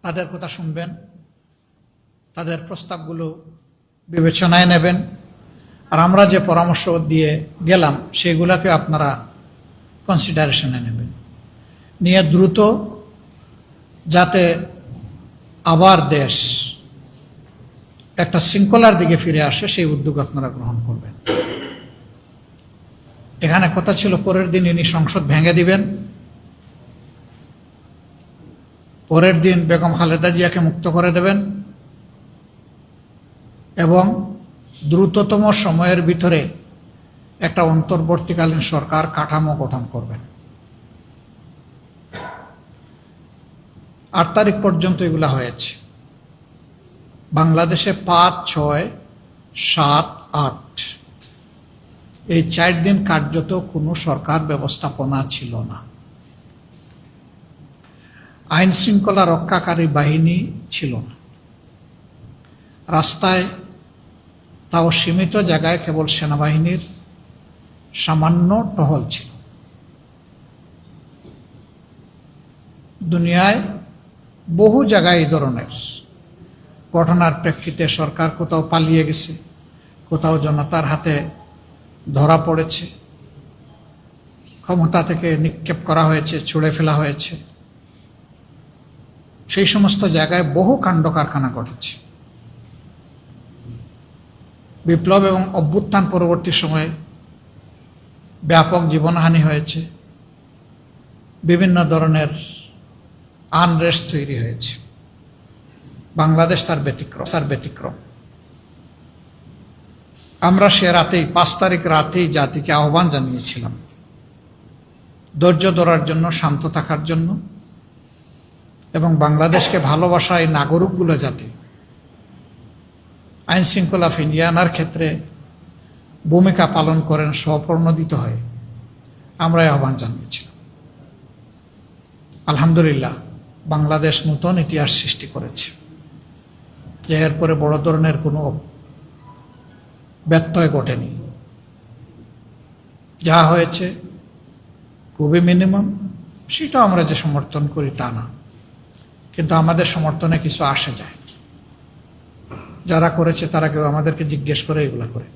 তাদের কথা শুনবেন, তাদের প্রস্তাবগুলো বিবেচনায় নেবেন, আর আমরা যে পরামর্শ দিয়ে গেলাম সেগুলোকে আপনারা কনসিডারেশনে নেবেন, নিয়ে দ্রুত যাতে আবার দেশ একটা শৃঙ্খলার দিকে ফিরে আসে সেই উদ্যোগ আপনারা গ্রহণ করবেন। এখানে কথা ছিল পরের দিন ইনি সংসদ ভেঙে দিবেন, পরের দিন বেগম খালেদা জিয়াকে মুক্ত করে দেবেন এবং দ্রুততম সময়ের ভিতরে একটা অন্তর্বর্তীকালীন সরকার কাঠামো গঠন করবেন। 8 তারিখ পর্যন্ত এগুলা হয়েছে। বাংলাদেশে 5, 6, 7, 8 এই 4 দিন কার্যত কোনো সরকার ব্যবস্থাপনা ছিল না। আইন শৃঙ্খলা রক্ষাকারী বাহিনী ছিল না। রাস্তায় তাও সীমিত জায়গায় কেবল সেনাবাহিনীর সামান্য টহল ছিল। দুনিয়ায় বহু জায়গায় এই ধরনের ঘটনার প্রেক্ষিতে সরকার কোথাও পালিয়ে গেছে, কোথাও জনতার হাতে ধরা পড়েছে, ক্ষমতা থেকে নিক্ষেপ করা হয়েছে, ছুড়ে ফেলা হয়েছে। সেই সমস্ত জায়গায় বহু কাণ্ড কারখানা ঘটেছে। বিপ্লব এবং অভ্যুত্থান পরবর্তী সময়ে ব্যাপক জীবনহানি হয়েছে, বিভিন্ন ধরনের আনরেস্ট তৈরি হয়েছে। বাংলাদেশ তার ব্যতিক্রম। আমরা সে রাতেই 5 তারিখ রাতেই জাতিকে আহ্বান জানিয়েছিলাম ধৈর্য ধরার জন্য, শান্ত থাকার জন্য, এবং বাংলাদেশকে ভালোবাসা এই নাগরিকগুলো যাতে আইন শৃঙ্খলা ফিরিয়ে আনার ক্ষেত্রে ভূমিকা পালন করেন, স্বপ্রণোদিত হয়, আমরা আহ্বান জানিয়েছিলাম। আলহামদুলিল্লাহ, বাংলাদেশ নতুন ইতিহাস সৃষ্টি করেছে, যে এরপরে বড় ধরনের কোনো ব্যত্যয় ঘটেনি। যা হয়েছে খুবই মিনিমাম, সেটা আমরা যে সমর্থন করি তা না, কিন্তু আমাদের সমর্থনে কিছু আসে যায়। যারা করেছে তারা কেউ আমাদেরকে জিজ্ঞেস করে এগুলা করে,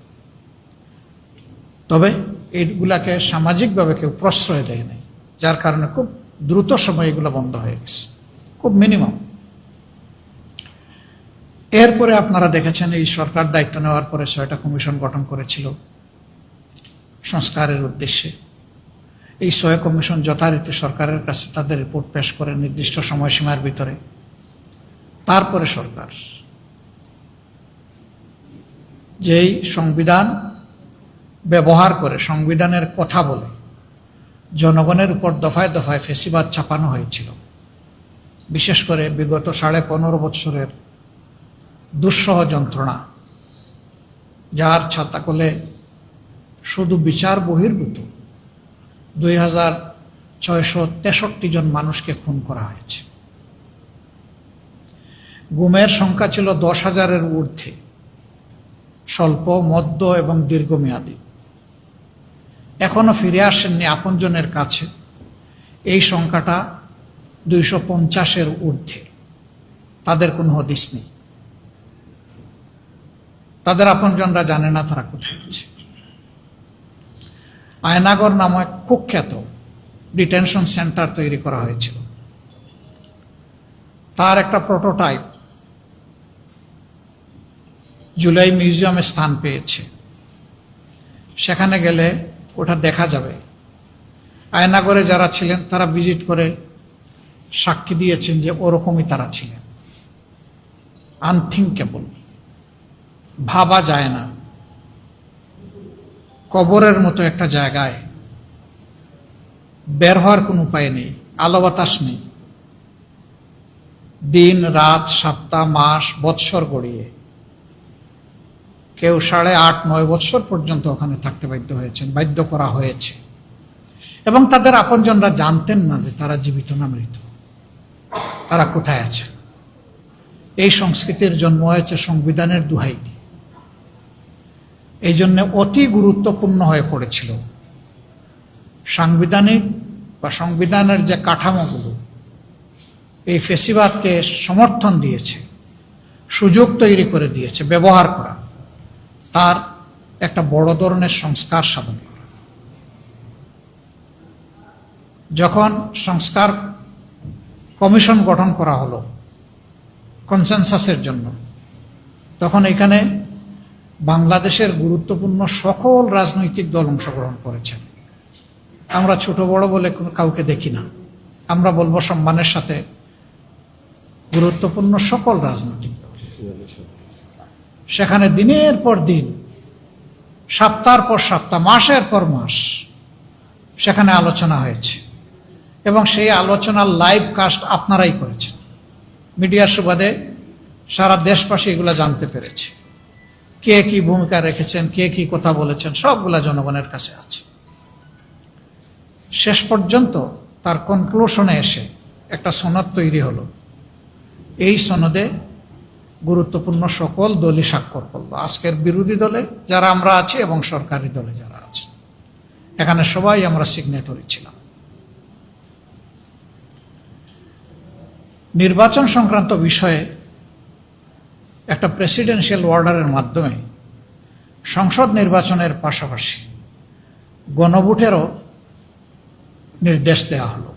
তবে এইগুলাকে সামাজিকভাবে কেউ প্রশ্রয় দেয় নাই, যার কারণে খুব দ্রুত সময় এগুলো বন্ধ হয়ে গেছে, খুব মিনিমাম। এরপরে আপনারা দেখেছেন এই সরকার দায়িত্ব নেওয়ার পরে 6টা কমিশন গঠন করেছিল সংস্কারের উদ্দেশ্যে। এই 6 কমিশন যথারীতি সরকারের কাছে তাদের রিপোর্ট পেশ করে নির্দিষ্ট সময়সীমার ভিতরে। তারপরে সরকার যেই সংবিধান ব্যবহার করে, সংবিধানের কথা বলে জনগণের উপর দফায় দফায় ফেসিবাদ চাপানো হয়েছিল, বিশেষ করে বিগত 15.5 বছরের দুঃসহ যন্ত্রণা, যার ছাতাকলে শুধু বিচার বহির্ভূত 2663 জন মানুষকে খুন করা হয়েছে। গুমের সংখ্যা ছিল 10,000-এর ঊর্ধ্বে, স্বল্প, মধ্য এবং দীর্ঘমেয়াদী। এখনো ফিরে আসেননি আপনজনের কাছে এই সংখ্যাটা 250-এর ঊর্ধ্বে। তাদের কোনো হদিস নেই, তাদের আপনজনরা জানে না তারা কোথায় আছে। আয়নাগর নামক কুখ্যাত ডিটেনশন সেন্টার তৈরি করা হয়েছিল, তার একটা প্রোটোটাইপ জুলাই মিউজিয়ামে স্থান পেয়েছে। সেখানে গেলে ওটা দেখা যাবে। আয়নাগরে যারা ছিলেন তারা ভিজিট করে সাক্ষী দিয়েছেন যে ওরকমই তারা ছিলেন। আনথিঙ্কেবল, ভাবা যায় না, কবরের মতো একটা জায়গায় বের হওয়ার কোনো উপায় নেই, আলো বাতাস নেই। দিন রাত, সপ্তাহ, মাস, বৎসর গড়িয়ে কেউ 8.5-9 বৎসর পর্যন্ত ওখানে থাকতে বাধ্য করা হয়েছে। এবং তাদের আপনজনরা জানতেন না যে তারা জীবিত না মৃত, তারা কোথায় আছে। এই সংস্কৃতির জন্ম হয়েছে সংবিধানের দোহাই দিয়ে। এই জন্য অতি গুরুত্বপূর্ণ হয়ে পড়েছিল সাংবিধানিক বা সংবিধানের যে কাঠামোগুলো এই ফেসিবাদকে সমর্থন দিয়েছে, সুযোগ তৈরি করে দিয়েছে ব্যবহার করা, তার একটা বড় ধরনের সংস্কার সাধন করা। যখন সংস্কার কমিশন গঠন করা হলো কনসেনসাসের জন্য, তখন এখানে বাংলাদেশের গুরুত্বপূর্ণ সকল রাজনৈতিক দল অংশগ্রহণ করেছেন। আমরা ছোট বড় বলে কাউকে দেখি না, আমরা বলবো সম্মানের সাথে গুরুত্বপূর্ণ সকল রাজনৈতিক দল। সেখানে দিনের পর দিন, সপ্তাহের পর সপ্তাহ, মাসের পর মাস সেখানে আলোচনা হয়েছে এবং সেই আলোচনার লাইভ কাস্ট আপনারাই করেছেন। মিডিয়ার সুবাদে সারা দেশবাসী এগুলো জানতে পেরেছে, কে কি ভূমিকা রেখেছেন, কে কি কথা বলেছেন, সবগুলা জনগণের কাছে আছে। শেষ পর্যন্ত তার কনক্লুশনে এসে একটা সনদ তৈরি হলো। এই সনদে গুরুত্বপূর্ণ সকল দলই স্বাক্ষর করলো, আজকের বিরোধী দলে যারা আমরা আছি এবং সরকারি দলে যারা আছে। এখানে সবাই আমরা সিগনেটরি ছিলাম। নির্বাচন সংক্রান্ত বিষয়ে একটা প্রেসিডেন্সিয়াল অর্ডারের মাধ্যমে সংসদ নির্বাচনের পাশাপাশি গণভোটেরও নির্দেশ দেওয়া হলো।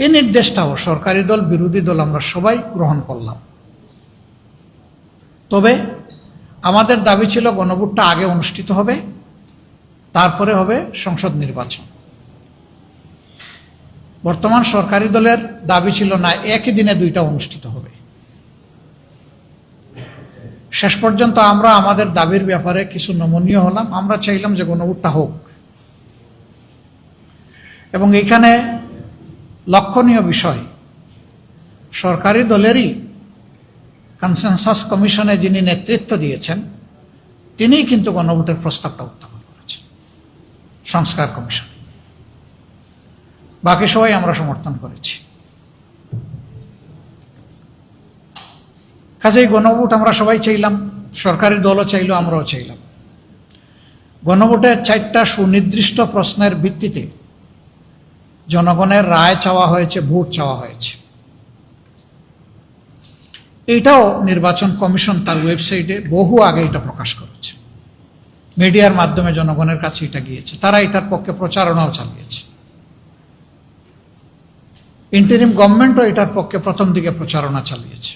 এই নির্দেশটাও সরকারি দল বিরোধী দল আমরা সবাই গ্রহণ করলাম। তবে আমাদের দাবি ছিল গণভোটটা আগে অনুষ্ঠিত হবে, তারপরে হবে সংসদ নির্বাচন। বর্তমান সরকারি দলের দাবি ছিল না, একই দিনে দুইটা অনুষ্ঠিত হবে। শেষ পর্যন্ত আমরা আমাদের দাবির ব্যাপারে কিছু নমনীয় হলাম। আমরা চাইলাম যে গণভোটটা হোক, এবং এইখানে লক্ষণীয় বিষয়, সরকারি দলেরই কনসেনসাস কমিশনে যিনি নেতৃত্ব দিয়েছেন, তিনিই কিন্তু গণভোটের প্রস্তাবটা উত্থাপন করেছেন সংস্কার কমিশন। বাকি সবাই আমরা সমর্থন করেছি। কাজেই গণভোট আমরা সবাই চাইলাম, সরকারি দলও চাইল, আমরাও চাইলাম। গণভোটের 4টা সুনির্দিষ্ট প্রশ্নের ভিত্তিতে জনগণের রায় চাওয়া হয়েছে, ভোট চাওয়া হয়েছে। এইটাও নির্বাচন কমিশন তার ওয়েবসাইটে বহু আগে এটা প্রকাশ করেছে, মিডিয়ার মাধ্যমে জনগণের কাছে এটা গিয়েছে, তারা এটার পক্ষে প্রচারণাও চালিয়েছে। ইন্টারিম গভর্নমেন্টও এটার পক্ষে প্রথম দিকে প্রচারণা চালিয়েছে।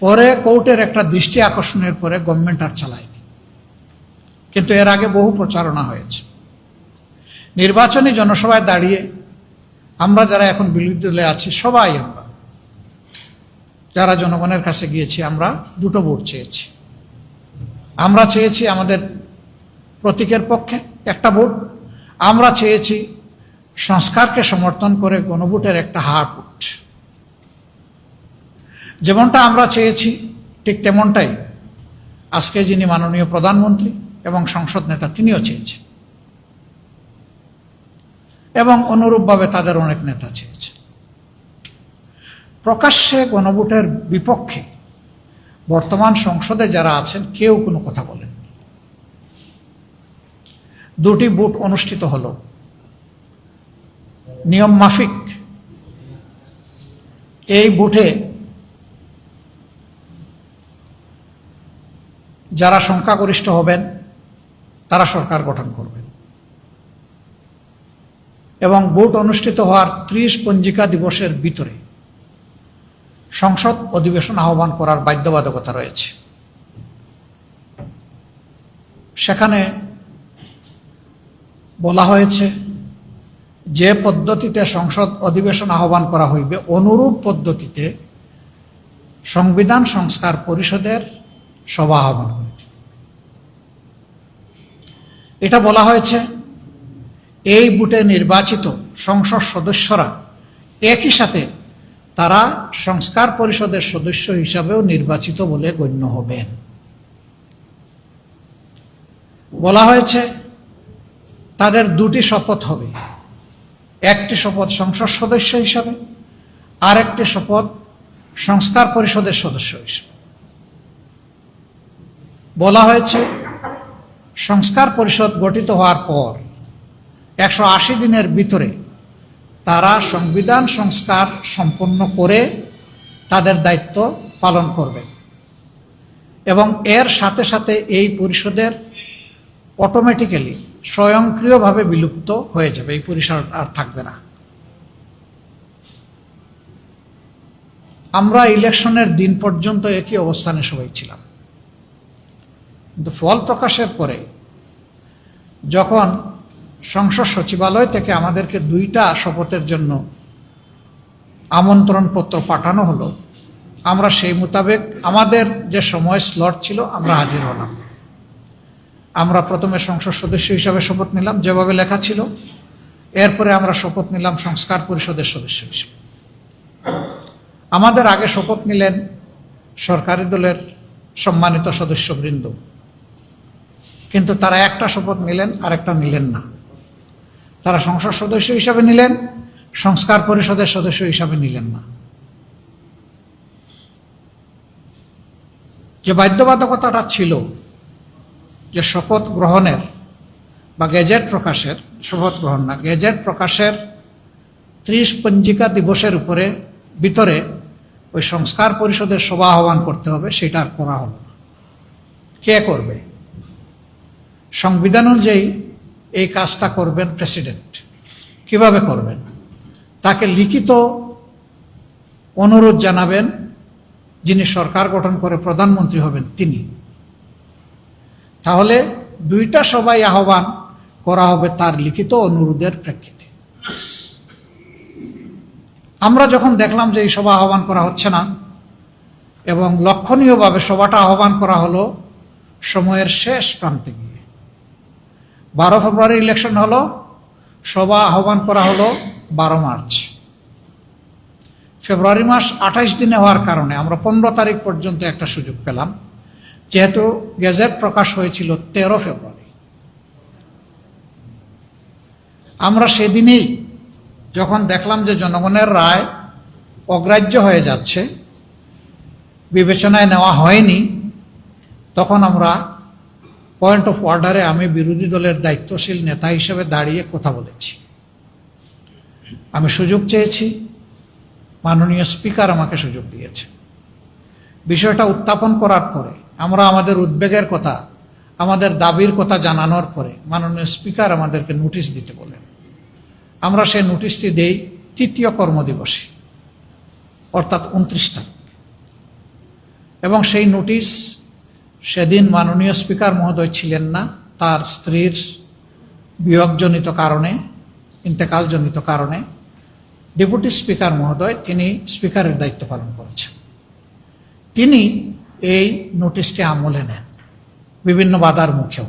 পরে কোর্টের একটা দৃষ্টি আকর্ষণের পরে গভর্নমেন্ট আর চালায়নি, কিন্তু এর আগে বহু প্রচারণা হয়েছে। নির্বাচনী জনসভায় দাঁড়িয়ে আমরা যারা এখন বিরোধী দলে আছি, সবাই আমরা যারা জনগণের কাছে গিয়েছি, আমরা দুটো ভোট চেয়েছি। আমরা চেয়েছি আমাদের প্রতীকের পক্ষে একটা ভোট, আমরা চেয়েছি সংস্কারকে সমর্থন করে গণভোটের একটা হার ভোট। যেমনটা আমরা চেয়েছি ঠিক তেমনটাই আজকে যিনি মাননীয় প্রধানমন্ত্রী এবং সংসদ নেতা, তিনিও চেয়েছেন, এবং অনুরূপভাবে তাদের অনেক নেতা চেয়েছে। প্রকাশ্যে গণভোটের বিপক্ষে বর্তমান সংসদে যারা আছেন কেউ কোনো কথা বলেন। দুটি ভোট অনুষ্ঠিত হলো নিয়ম মাফিক। এই ভোটে যারা সংখ্যাগরিষ্ঠ হবেন তারা সরকার গঠন করবেন, এবং ভোট অনুষ্ঠিত হওয়ার 30 পঞ্জিকা দিবসের ভিতরে সংসদ অধিবেশন আহ্বান করার বাধ্যবাধকতা রয়েছে। সেখানে বলা হয়েছে যে পদ্ধতিতে সংসদ অধিবেশন আহ্বান করা হইবে, অনুরূপ পদ্ধতিতে সংবিধান সংস্কার পরিষদের সভা আহ্বান করিতে। এটা বলা হয়েছে এই ভোটে নির্বাচিত সংসদ সদস্যরা একই সাথে তারা সংস্কার পরিষদের সদস্য হিসাবেও নির্বাচিত বলে গণ্য হবেন। বলা হয়েছে তাদের দুটি শপথ হবে, একটি শপথ সংসদ সদস্য হিসাবে, আর একটি শপথ সংস্কার পরিষদের সদস্য হিসাবে। বলা হয়েছে সংস্কার পরিষদ গঠিত হওয়ার পর 180 দিনের ভিতরে তারা সংবিধান সংস্কার সম্পন্ন করে তাদের দায়িত্ব পালন করবে এবং এর সাথে সাথে এই পরিষদের অটোমেটিক্যালি স্বয়ংক্রিয়ভাবে বিলুপ্ত হয়ে যাবে, এই পরিষদ আর থাকবে না। আমরা ইলেকশনের দিন পর্যন্ত একই অবস্থানে সবাই ছিলাম, কিন্তু ফল প্রকাশের পরে যখন সংসদ সচিবালয় থেকে আমাদেরকে 2টা শপথের জন্য আমন্ত্রণ পত্র পাঠানো হলো, আমরা সেই মোতাবেক আমাদের যে সময় স্লট ছিল আমরা হাজির হলাম। আমরা প্রথমে সংসদ সদস্য হিসাবে শপথ নিলাম যেভাবে লেখা ছিল, এরপরে আমরা শপথ নিলাম সংস্কার পরিষদের সদস্য হিসেবে। আমাদের আগে শপথ নিলেন সরকারি দলের সম্মানিত সদস্যবৃন্দ, কিন্তু তারা একটা শপথ নিলেন আর একটা নিলেন না। তারা সংসদ সদস্য হিসাবে নিলেন, সংস্কার পরিষদের সদস্য হিসাবে নিলেন না। যে বাধ্যবাধকতাটা ছিল যে শপথ গ্রহণের বা গেজেট প্রকাশের, শপথ গ্রহণ না, গেজেট প্রকাশের 30 পঞ্জিকা দিবসের ভিতরে ওই সংস্কার পরিষদের সভা আহ্বান করতে হবে, সেটা আর করা হলো না। কে করবে? সংবিধান অনুযায়ী এই কাজটা করবেন প্রেসিডেন্ট। কিভাবে করবেন? তাকে লিখিত অনুরোধ জানাবেন যিনি সরকার গঠন করে প্রধানমন্ত্রী হবেন তিনি। তাহলে 2টা সভায় আহ্বান করা হবে তার লিখিত অনুরোধের প্রেক্ষিতে। আমরা যখন দেখলাম যে এই সভা আহ্বান করা হচ্ছে না এবং লক্ষণীয়ভাবে সভাটা আহ্বান করা হলো সময়ের শেষ প্রান্তে গিয়ে, 12 ফেব্রুয়ারি ইলেকশন হলো, সভা আহ্বান করা হলো 12 মার্চ। ফেব্রুয়ারি মাস 28 দিনে হওয়ার কারণে আমরা 15 তারিখ পর্যন্ত একটা সুযোগ পেলাম, যেহেতু গেজেট প্রকাশ হয়েছিল 13 ফেব্রুয়ারি। আমরা সেদিনেই যখন দেখলাম যে জনগণের রায় অগ্রাহ্য হয়ে যাচ্ছে, বিবেচনায় নেওয়া হয়নি, তখন আমরা পয়েন্ট অফ অর্ডারে আমি বিরোধী দলের দায়িত্বশীল নেতা হিসেবে দাঁড়িয়ে কথা বলেছি। আমি সুযোগ চেয়েছি, মাননীয় স্পিকার আমাকে সুযোগ দিয়েছে। বিষয়টা উত্থাপন করার পরে আমরা আমাদের উদ্বেগের কথা, আমাদের দাবির কথা জানানোর পরে মাননীয় স্পিকার আমাদেরকে নোটিশ দিতে বলেন। আমরা সেই নোটিশটি দেই 3য় কর্মদিবসে, অর্থাৎ 29 তারিখ। এবং সেই নোটিশ সেদিন মাননীয় স্পিকার মহোদয় ছিলেন না, তার স্ত্রীর বিয়োগজনিত কারণে, ইন্তেকালজনিত কারণে ডেপুটি স্পিকার মহোদয় তিনি স্পিকারের দায়িত্ব পালন করেছেন। তিনি এই নোটিশটি আমলে নেন, বিভিন্ন বাধার মুখেও।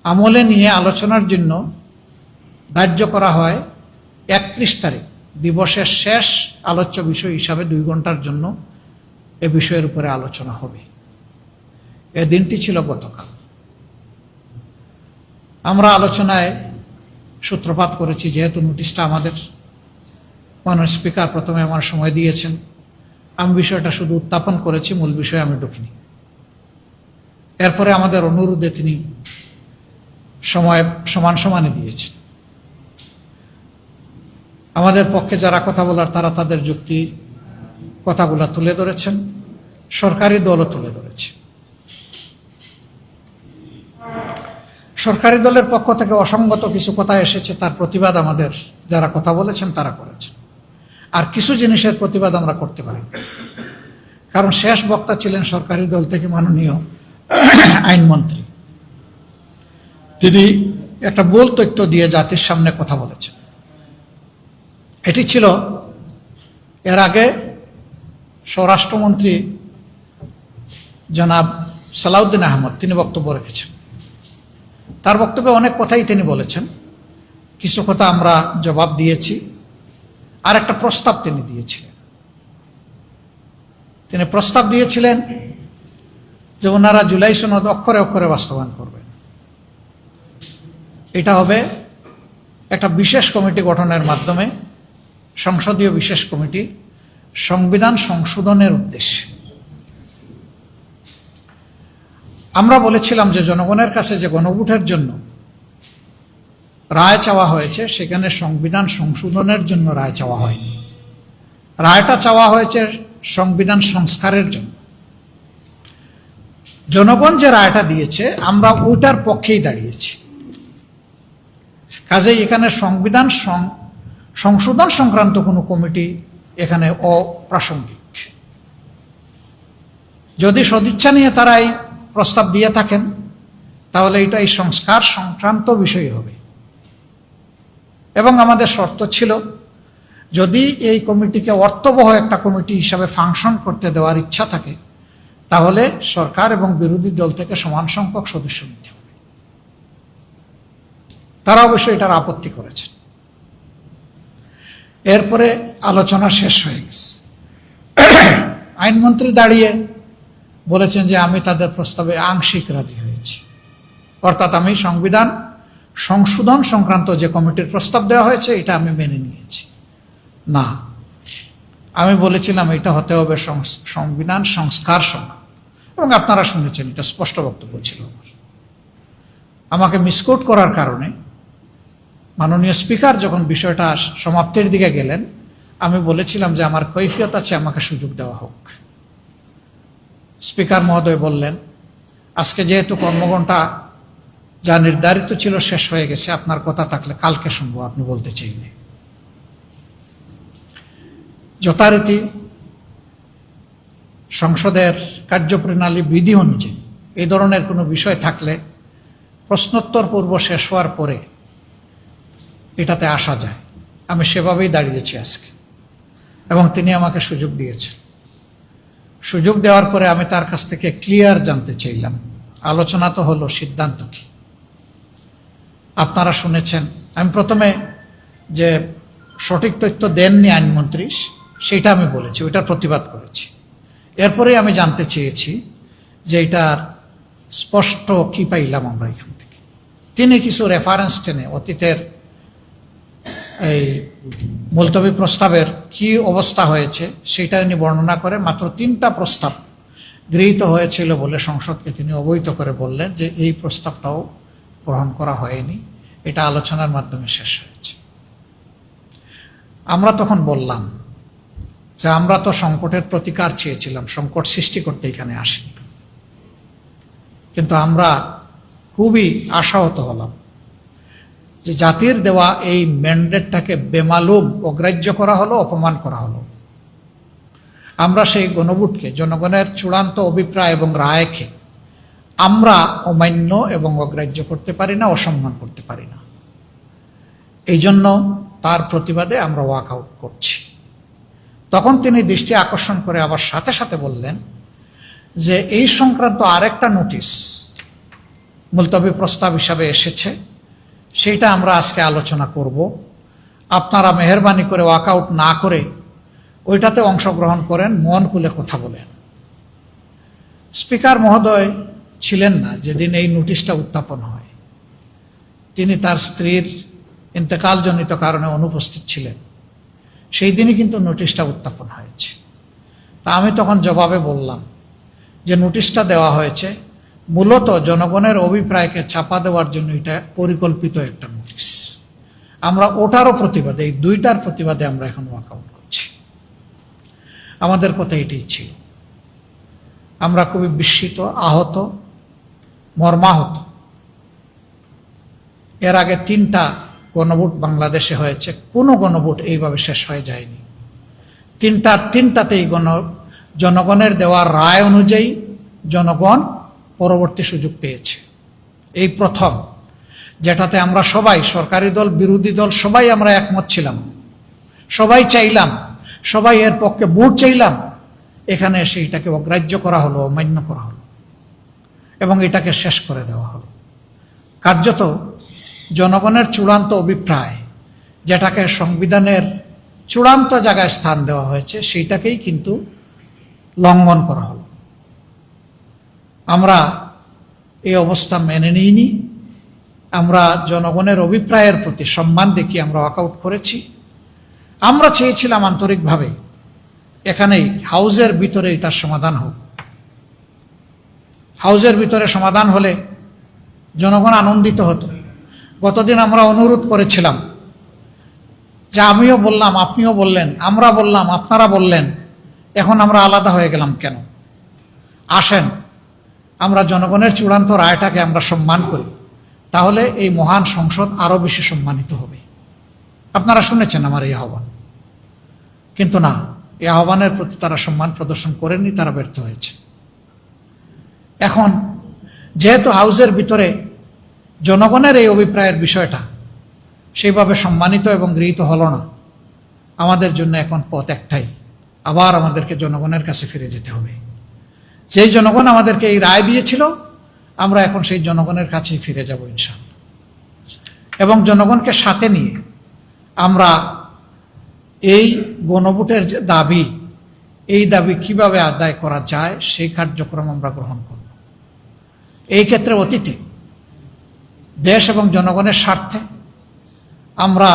আমলে নিয়ে আলোচনার জন্য ধার্য করা হয় 31 তারিখ, দিবসের শেষ আলোচ্য বিষয় হিসাবে 2 ঘন্টার জন্য এ বিষয়ের উপরে আলোচনা হবে। এ দিনটি ছিল গতকাল। আমরা আলোচনায় সূত্রপাত করেছি, যেহেতু নোটিশটা আমাদের মাননীয় স্পিকার প্রথমে আমার সময় দিয়েছেন, আমি বিষয়টা শুধু উত্থাপন করেছি, মূল বিষয়ে আমি ঢুকিনি। এরপরে আমাদের অনুরোধে তিনি সময় সমানই দিয়েছেন। আমাদের পক্ষে যারা কথা বলার তারা তাদের যুক্তি কথাগুলো তুলে ধরেছেন, সরকারি দলও তুলে ধরেছে। সরকারি দলের পক্ষ থেকে অসঙ্গত কিছু কথা এসেছে, তার প্রতিবাদ আমাদের যারা কথা বলেছেন তারা করেছেন। আর কিছু জিনিসের প্রতিবাদ আমরা করতে পারি, কারণ শেষ বক্তা ছিলেন সরকারি দল থেকে মাননীয় আইনমন্ত্রী। তিনি একটা ভুল তথ্য দিয়ে জাতির সামনে কথা বলেছেন। এটি ছিল এর আগে স্বরাষ্ট্রমন্ত্রী জনাব সালাউদ্দিন আহমদ তিনি বক্তব্য রেখেছেন। তার বক্তব্যে অনেক কথাই তিনি বলেছেন, কিছু কথা আমরা জবাব দিয়েছি। আর একটা প্রস্তাব তিনি দিয়েছিলেন। তিনি প্রস্তাব দিয়েছিলেন যে ওনারা জুলাই সনদ অক্ষরে অক্ষরে বাস্তবায়ন করবেন। এটা হবে একটা বিশেষ কমিটি গঠনের মাধ্যমে, সংসদীয় বিশেষ কমিটি, সংবিধান সংশোধনের উদ্দেশ্যে। আমরা বলেছিলাম যে জনগণের কাছে যে গণভোটের জন্য রায় চাওয়া হয়েছে, সেখানে সংবিধান সংশোধনের জন্য রায় চাওয়া হয়নি। রায়টা চাওয়া হয়েছে সংবিধান সংস্কারের জন্য। জনগণ যে রায়টা দিয়েছে আমরা ওইটার পক্ষেই দাঁড়িয়েছি। কাজেই এখানে সংবিধান সংশোধন সংক্রান্ত কোনো কমিটি এখানে অপ্রাসঙ্গিক। যদি সদিচ্ছা নিয়ে তারা এই প্রস্তাব দিয়ে থাকেন তাহলে এটা এই সংস্কার সংক্রান্ত বিষয় হবে। এবং আমাদের শর্ত ছিল, যদি এই কমিটিকে অর্থবহ একটা কমিটি হিসাবে ফাংশন করতে দেওয়ার ইচ্ছা থাকে তাহলে সরকার এবং বিরোধী দল থেকে সমান সংখ্যক সদস্য নিতে হবে। তারা অবশ্যই এটার আপত্তি করেছেন। এরপরে আলোচনা শেষ হয়ে গেছে। আইনমন্ত্রী দাঁড়িয়ে বলেছেন যে আমি তাদের প্রস্তাবে আংশিক রাজি হয়েছি, অর্থাৎ আমি সংবিধান সংশোধন সংক্রান্ত যে কমিটির প্রস্তাব দেওয়া হয়েছে এটা আমি মেনে নিয়েছি। না, আমি বলেছিলাম এটা হতে হবে সংবিধান সংস্কার সংক্রান্ত, এবং আপনারা শুনেছেন এটা স্পষ্ট বক্তব্য ছিল। আমাকে মিসকোট করার কারণে মাননীয় স্পিকার যখন বিষয়টা সমাপ্তির দিকে গেলেন, আমি বলেছিলাম যে আমার কৈফিয়ত আছে, আমাকে সুযোগ দেওয়া হোক। স্পিকার মহোদয় বললেন, আজকে যেহেতু কর্মঘণ্টা যা নির্ধারিত ছিল শেষ হয়ে গেছে, আপনার কথা থাকলে কালকে শুনবো, আপনি বলতে চাইলে। যথারীতি সংসদের কার্যপ্রণালী বিধি অনুযায়ী এই ধরনের কোনো বিষয় থাকলে প্রশ্নোত্তর পর্ব শেষ হওয়ার পরে এটাতে আসা যায়। আমি সেভাবেই দাঁড়িয়েছি আজকে, এবং তিনি আমাকে সুযোগ দিয়েছেন। সুযোগ দেওয়ার পরে আমি তার কাছ থেকে ক্লিয়ার জানতে চাইলাম, আলোচনা তো হলো, সিদ্ধান্ত কি? আপনারা শুনেছেন আমি প্রথমে যে সঠিক তথ্য দেননি আইনমন্ত্রী সেটা আমি বলেছি, ওইটার প্রতিবাদ করেছি। এরপরে আমি জানতে চেয়েছি যে এটার স্পষ্ট কি পাইলাম আমরা এখান থেকে। তিনি কিছু রেফারেন্স টেনে অতীতের এই মুলতবি প্রস্তাবের কি অবস্থা হয়েছে সেটা উনি বর্ণনা করে মাত্র 3টা প্রস্তাব গৃহীত হয়েছিল বলে সংসদকে তিনি অবহিত করে বললেন যে এই প্রস্তাবটাও গ্রহণ করা হয়নি, এটা আলোচনার মাধ্যমে শেষ হয়েছে। আমরা তখন বললাম যে আমরা তো সংকটের প্রতিকার চেয়েছিলাম, সংকট সৃষ্টি করতে এখানে আসিনি। কিন্তু আমরা খুবই আশাহত হলাম যে জাতির দেওয়া এই ম্যান্ডেটটাকে বেমালুম অগ্রাহ্য করা হলো, অপমান করা হলো। আমরা সেই গণভোটকে, জনগণের চূড়ান্ত অভিপ্রায় এবং রায়কে আমরা অমান্য এবং অগ্রাহ্য করতে পারি না, অসম্মান করতে পারি না। এই জন্য তার প্রতিবাদে আমরা ওয়াক আউট করছি। তখন তিনি দৃষ্টি আকর্ষণ করে আবার সাথে সাথে বললেন যে এই সংক্রান্ত আরেকটা নোটিশ মুলতবি প্রস্তাব হিসাবে এসেছে, সেইটা আমরা আজকে আলোচনা করব। আপনারা মেহেরবানি করে ওয়াক আউট না করে ওইটাতে অংশগ্রহণ করেন, মন খুলে কথা বলেন। স্পিকার মহোদয় ছিলেন না যেদিন এই নোটিশটা উত্থাপন হয়, তিনি তার স্ত্রীর ইন্তেকালজনিত কারণে অনুপস্থিত ছিলেন। সেই দিনই কিন্তু নোটিশটা উত্থাপন হয়েছে। তা আমি তখন জবাবে বললাম যে নোটিশটা দেওয়া হয়েছে মূলত জনগণের অভিপ্রায়কে চাপা দেওয়ার জন্য, এটা পরিকল্পিত একটা নোটিশ। আমরা ওটারও প্রতিবাদে, এই 2টার প্রতিবাদে আমরা এখন ওয়াকআউট করছি। আমাদের কথা এটাই ছিল। আমরা খুবই বিস্মিত, আহত, মর্মাহত। এর আগে 3টা গণভোট বাংলাদেশে হয়েছে, কোনো গণভোট এইভাবে শেষ হয়ে যায়নি। 3টাতেই জনগণের দেওয়া রায় অনুযায়ী জনগণ পরবর্তী সুযোগ পেয়েছে। এই প্রথম, যেটাতে আমরা সবাই, সরকারি দল, বিরোধী দল, সবাই আমরা একমত ছিলাম, সবাই চাইলাম, সবাই এর পক্ষে ভোট চাইলাম। এখানে সেইটাকে অগ্রাহ্য করা হলো, অমান্য করা হলো, এবং এটাকে শেষ করে দেওয়া হলো। কার্যত জনগণের চূড়ান্ত অভিপ্রায়, যেটাকে সংবিধানের চূড়ান্ত জায়গায় স্থান দেওয়া হয়েছে, সেইটাকেই কিন্তু লঙ্ঘন করা হলো। আমরা এই অবস্থা মেনে নিইনি। আমরা জনগণের অভিপ্রায়ের প্রতি সম্মান দেখিয়ে আমরা ওয়াকআউট করেছি। আমরা চেয়েছিলাম আন্তরিকভাবে এখানেই হাউজের ভিতরেই তার সমাধান হোক। হাউজের ভিতরে সমাধান হলে জনগণ আনন্দিত হতো। গতদিন আমরা অনুরোধ করেছিলাম যে আমিও বললাম, আপনিও বললেন, আমরা বললাম, আপনারা বললেন, এখন আমরা আলাদা হয়ে গেলাম কেন? আসেন আমরা জনগণের চূড়ান্ত রায়টাকে আমরা সম্মান করি, তাহলে এই মহান সংসদ আরো বেশি সম্মানিত হবে। আপনারা শুনেছেন আমার এই আহ্বান, কিন্তু না, এই আহ্বানের প্রতি তারা সম্মান প্রদর্শন করেননি, তারা ব্যর্থ হয়েছে। এখন যেহেতু হাউসের ভিতরে জনগণের এই অভিপ্রায়ের বিষয়টা সেইভাবে সম্মানিত এবং গৃহীত হলো না, আমাদের জন্য এখন পথ একটাই, আবার আমাদেরকে জনগণের কাছে ফিরে যেতে হবে। যেই জনগণ আমাদেরকে এই রায় দিয়েছিল, আমরা এখন সেই জনগণের কাছেই ফিরে যাব ইনশাআল্লাহ, এবং জনগণকে সাথে নিয়ে আমরা এই গণভোটের যে দাবি, এই দাবি কিভাবে আদায় করা যায় সেই কার্যক্রম আমরা গ্রহণ করব। এই ক্ষেত্রে অতীতে দেশ এবং জনগণের স্বার্থে আমরা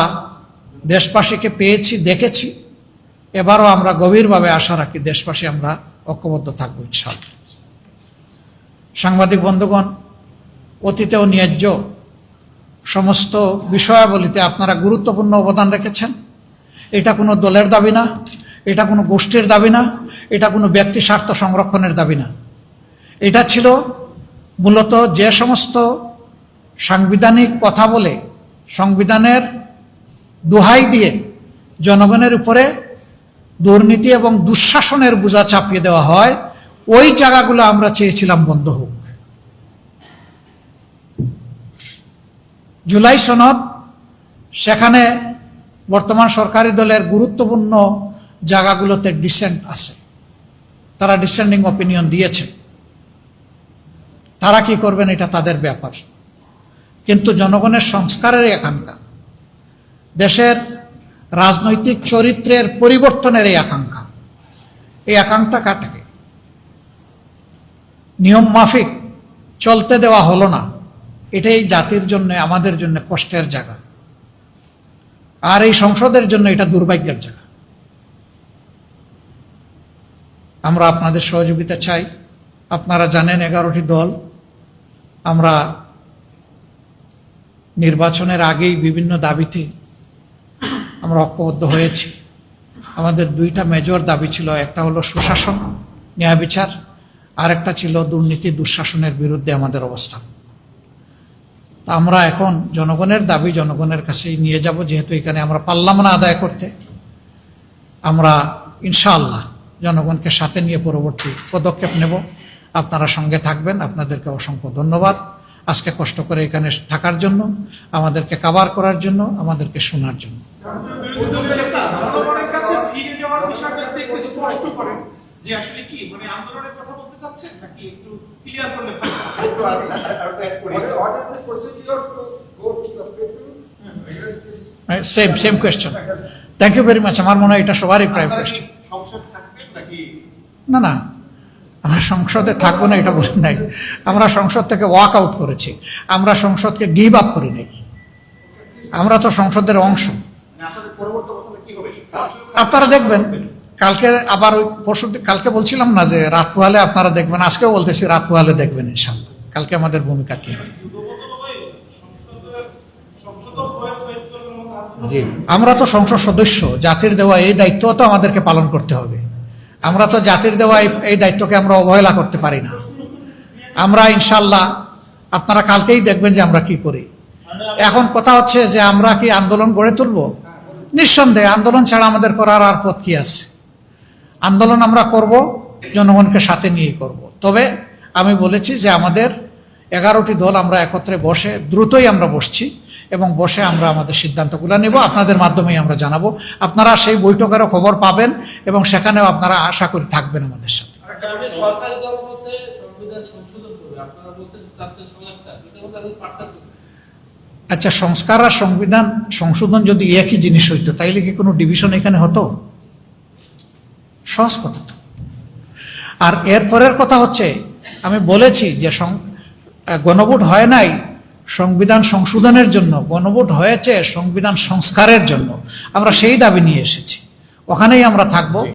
দেশবাসীকে পেয়েছি, দেখেছি, এবারও আমরা গভীরভাবে আশা রাখি দেশবাসী আমরা ঐক্যবদ্ধ থাকবো ইনশাআল্লাহ। সাংবাদিক বন্ধুগণ, অতীতেও ন্যায্য সমস্ত বিষয়াবলিতে আপনারা গুরুত্বপূর্ণ অবদান রেখেছেন। এটা কোনো দলের দাবি না, এটা কোনো গোষ্ঠীর দাবি না, এটা কোনো ব্যক্তি স্বার্থ সংরক্ষণের দাবি না। এটা ছিল মূলত যে সমস্ত সাংবিধানিক কথা বলে, সংবিধানের দোহাই দিয়ে জনগণের উপরে দুর্নীতি এবং দুঃশাসনের বোঝা চাপিয়ে দেওয়া হয়, ওই জায়গাগুলো আমরা চেয়েছিলাম বন্ধ হোক। জুলাই সনদ, সেখানে বর্তমান সরকারি দলের গুরুত্বপূর্ণ জায়গাগুলোতে ডিসেন্ট আছে, তারা ডিসেন্ডিং অপিনিয়ন দিয়েছে, তারা কি করবেন এটা তাদের ব্যাপার। কিন্তু জনগণের সংস্কারের আকাঙ্ক্ষা, দেশের রাজনৈতিক চরিত্রের পরিবর্তনের এই আকাঙ্ক্ষা, এই আকাঙ্ক্ষাটাকে নিয়ম মাফিক চলতে দেওয়া হলো না। এটাই জাতির জন্য, আমাদের জন্য কষ্টের জায়গা, আর এই সংসদের জন্য এটা দুর্ভাগ্যের জায়গা। আমরা আপনাদের সহযোগিতা চাই। আপনারা জানেন 11টি দল আমরা নির্বাচনের আগেই বিভিন্ন দাবিতে আমরা ঐক্যবদ্ধ হয়েছি। আমাদের দুইটা মেজর দাবি ছিল, একটা হলো সুশাসন, ন্যায় বিচার, আর একটা ছিল দুর্নীতি দুঃশাসনের বিরুদ্ধে আমাদের অবস্থান। আমরা এখন জনগণের দাবি জনগণের কাছেই নিয়ে যাব, যেহেতু এখানে আমরা পারলাম না আদায় করতে। আমরা ইনশাআল্লাহ জনগণকে সাথে নিয়ে পরবর্তী পদক্ষেপ নেব। আপনারা সঙ্গে থাকবেন। আপনাদেরকে অসংখ্য ধন্যবাদ আজকে কষ্ট করে এখানে থাকার জন্য, আমাদেরকে কভার করার জন্য, আমাদেরকে শোনার জন্য। Same question. Thank you very much. আমার মনে হয় এটা সবারই প্রায় কোয়েশ্চেন। না না, আমরা সংসদে থাকবো না এটা বলি নাই, আমরা সংসদ থেকে ওয়াক আউট করেছি, আমরা সংসদকে গিভ আপ করি নাই, আমরা তো সংসদের অংশ। আপনারা দেখবেন কালকে, আবার ওই পরশু কালকে বলছিলাম না যে রাত পোহালে আপনারা দেখবেন, আজকেও বলতেছি রাত পোহালে দেখবেন ইনশাআল্লাহ। কালকে আমাদের ভূমিকা কি হয়। আমরা তো সংসদ সদস্য, জাতির দেওয়া এই দায়িত্ব তো আমাদেরকে পালন করতে হবে। আমরা তো জাতির দেওয়া এই দায়িত্বকে আমরা অবহেলা করতে পারি না। আমরা ইনশাআল্লাহ আপনারা কালকেই দেখবেন যে আমরা কি করি। এখন কথা হচ্ছে যে আমরা কি আন্দোলন গড়ে তুলব? নিঃসন্দেহে আন্দোলন ছাড়া আমাদের করার আর পথ কি আছে? আন্দোলন আমরা করব, জনগণকে সাথে নিয়েই করব। তবে আমি বলেছি যে আমাদের 11টি দল আমরা একত্রে বসে, দ্রুতই আমরা বসছি, এবং বসে আমরা আমাদের সিদ্ধান্তগুলো নেব, আপনাদের মাধ্যমেই আমরা জানাবো। আপনারা সেই বৈঠকেরও খবর পাবেন এবং সেখানেও আপনারা আশা করি থাকবেন আমাদের সাথে। আচ্ছা, সংস্কার আর সংবিধান সংশোধন যদি একই জিনিস হইতো তাইলে কি কোনো ডিভিশন এখানে হতো? সহজ কথা তো। আর এরপরের কথা হচ্ছে, আমি বলেছি যে গণভোট হয় নাই সংবিধান সংশোধনের জন্য, গণভোট হয়েছে সংবিধান সংস্কারের জন্য। আমরা সেই দাবি নিয়ে এসেছি, ওখানেই আমরা থাকবো।